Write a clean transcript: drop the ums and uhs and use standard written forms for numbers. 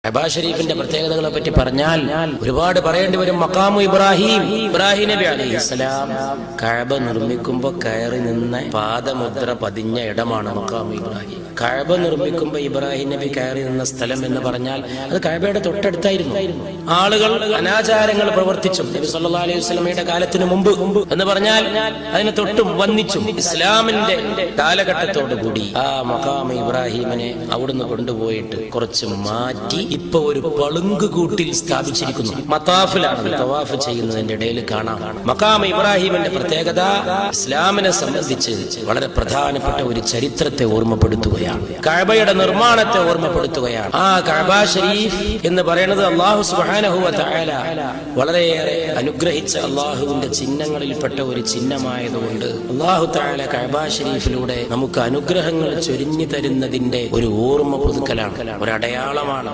കഅബ ഷരീഫിന്റെ പ്രത്യേകതകളെ പറ്റി പറഞ്ഞാൽ ഒരുപാട് പറയേണ്ടി വരും. മഖാമു ഇബ്രാഹിം നബി അലൈഹിസ്സലാം കഅബ നിർമ്മിക്കുമ്പോൾ കയറി നിന്ന പാദമുദ്ര പതിഞ്ഞ ഇടമാണ് മഖാമു ഇബ്രാഹിം. കഅബ നിർമ്മിക്കുമ്പോൾ ഇബ്രാഹിം നബി കയറി നിന്ന സ്ഥലം എന്ന് പറഞ്ഞാൽ അത് കഅബയുടെ തൊട്ടടുത്തായിരുന്നു. ആളുകൾ അനാചാരങ്ങൾ പ്രവർത്തിച്ചു നബി സല്ലല്ലാഹു അലൈഹി വസല്ലമയുടെ കാലത്തിന് മുമ്പ് എന്ന് പറഞ്ഞാൽ അതിനെ തൊട്ടും വന്നിച്ചും ഇസ്ലാമിന്റെ കാലഘട്ടത്തോടുകൂടി ആ മഖാമു ഇബ്രാഹിമിനെ അവിടുന്ന് കൊണ്ടുപോയിട്ട് കുറച്ച് മാറ്റി ഇപ്പൊ ഒരു പളുങ്ക് കൂട്ടിൽ സ്ഥാപിച്ചിരിക്കുന്നു. മതാഫിലാണ് തവാഫ് ചെയ്യുന്നതിന്റെ ഇടയിൽ കാണാം. മഖാം ഇബ്രാഹിമിന്റെ പ്രത്യേകത ഇസ്ലാമിനെ സംബന്ധിച്ച് വളരെ പ്രധാനപ്പെട്ട ഒരു ചരിത്രത്തെ ഓർമ്മപ്പെടുത്തുകയാണ്. കഅബയുടെ നിർമ്മാണത്തെ ഓർമ്മപ്പെടുത്തുകയാണ്. ആ കഅബ ഷരീഫ് എന്ന് പറയുന്നത് അല്ലാഹു സുബ്ഹാനഹു വ തആല വളരെയേറെ അനുഗ്രഹിച്ച അല്ലാഹുവിന്റെ ചിഹ്നങ്ങളിൽപ്പെട്ട ഒരു ചിഹ്നമായതുകൊണ്ട് അല്ലാഹു തആല കഅബ ഷരീഫിലൂടെ നമുക്ക് അനുഗ്രഹങ്ങൾ ചൊരിഞ്ഞു തരുന്നതിന്റെ ഒരു ഓർമ്മ പുതുക്കലാണ്, ഒരു അടയാളമാണ്.